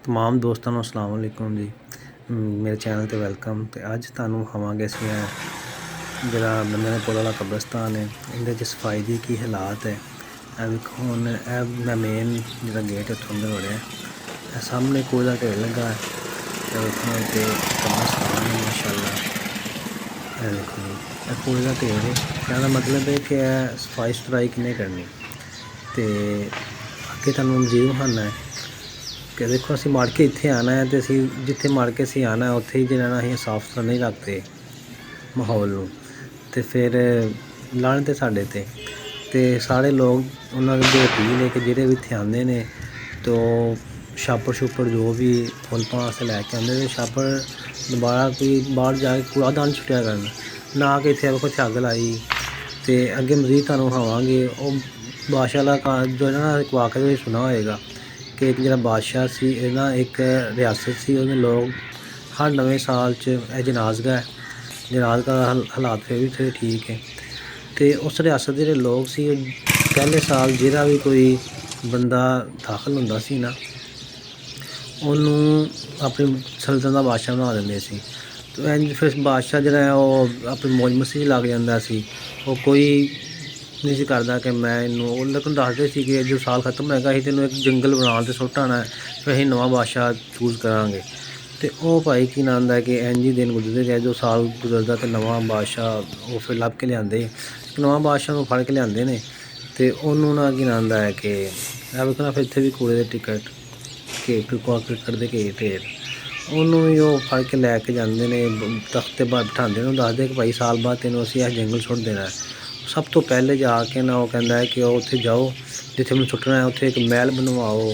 तमाम दोस्तों अस्सलाम वालेकुम जी। मेरे चैनल ते वेलकम। तो अज तुहानूं विखावांगे असीं जिहड़ा बंदे ने पुल वाला कब्रस्तान है इहदे च सफाई दी की हालात है। देखो हुण मैं मेन जिहड़ा गेट उत्थों अंदर वड़िया सामने कूड़े दा ढेर लगा है। देखो ते कब्रस्तान है माशाअल्लाह। देखो जी कूड़े दा ढेर है, कहने दा मतलब है कि सफाई सुथराई किन्ने करनी। तो अगे तुहानूं मजीद विखाना है कि देखो असीं मड़ के इत्थे आना है तो असीं जिथे मड़ के असीं आना है उत्थे ही जे रहना। असीं साफ सुथरा नहीं रखते माहौल नूं ते फिर लाने ते साडे ते सारे लोग उन्हां दे अपील है कि जेह्ड़े भी इत्थे आंदे ने तो छापड़ छुपड़ जो भी फुल पान आस्तै लैके आंदे ते छापड़ दोबारा कोई बाहर जाके कूड़ादान सुट्टेआ करन, ना कि इत्थे देखो इत्थे अग्ग लाई। ते अग्गे मजीद तुहानूं विखावांगे ओह बादशाह आह्ला जो ना इक वाकया तुसीं सुना होएगा कि एक जिहड़ा बादशाह सी ना एक रियासत सी उहदे लोग हर नवें साल च जनाजगा हालात फिर भी थे ठीक है। तो उस रियासत दे लोग सी पहले साल जिहड़ा भी कोई बंदा दाखल हुंदा सी ना उहनूं अपनी सल्तनत दा बादशाह बना दिंदे सी। तो इंज फिर बादशाह जिहड़ा है ओह अपनी मौज मस्ती लग जांदा सी। ओह कोई नहीं सी करदा कि मैं इनू लेकिन दसदे सी कि जो साल खत्म होएगा असीं तैनूं एक जंगल बनाउण ते सुੱਟ आना है, फिर असीं नवां बादशाह चूज करांगे। तो वह भाई की नाम है कि इंज ही दिन गुजरते गए, जो साल गुजरदा तो नवां बादशाह वो फिर लभ के लिआंदे नवां बादशाह नूं फड़ के लिआंदे ने। ते उहनूं ना की नाम है कि वेखो ना फिर इत्थे भी कूड़े दे टिकट क्रिकट दे ढेर उहनूं भी ओह फड़ के लैके जांदे ने, तख्त ते बिठांदे ने, दसदे कि भाई साल बाद तैनूं असीं इस जंगल सुੱਟ देना है। सब तो पहले जाके ना वो कहता है कि उत्थे जाओ जिथे मैं सुੱਟਣਾ है उत्थे एक महल बनवाओ,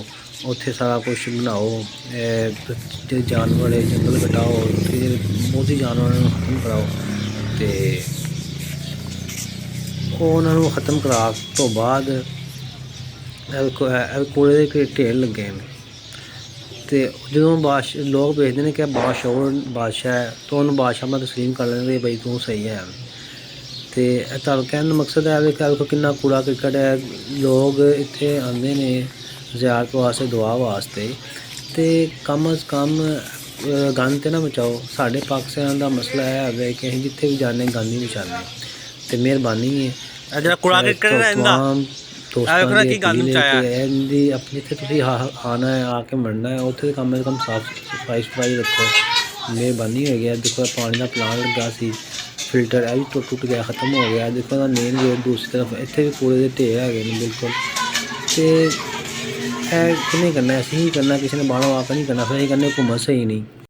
उत्थे सारा कुछ बनाओ, जो जानवर है जंगल कटाओ, बहुत ही जानवरों को खत्म कराओ। तो उन्होंने खत्म करा तो बाद कूड़े के ढेर लगे हैं। तो जो बादशाह लोग वेखते हैं कि बादशाह है तो उन्होंने बादशाह में तस्लीम कर लेंगे भाई तू सही है। तो कहने का मकसद है कि कितना कूड़ा करकट है, लोग इत्थे आंदे ने ज़ियारत वास्ते दुआ वास्ते। तो कम अज़ कम गंद तो ना मचाओ। साढ़े पाकिस्तान का मसला है कि असीं जिथे भी जाने गंद नहीं मचाने। तो मेहरबानी है तमाम दोस्तों की अपील है कि अपने जिथे तुसीं आना है आके मरना है उत्थे कम अज़ कम साफ सफाई सुथराई रखो। मेहरबानी हो गया। देखो पानी का प्लान लगा सी, फिल्टर है भी टुट गया खत्म हो गया। देखो मेन गेट दूसरी तरफ इत्थे भी कूड़े के ढेर है बिल्कुल। तो किन्ने करना, असीं ही करना, किसी ने बाहरों आके नहीं करना। फिर असीं कहने हुकूमत सही नहीं।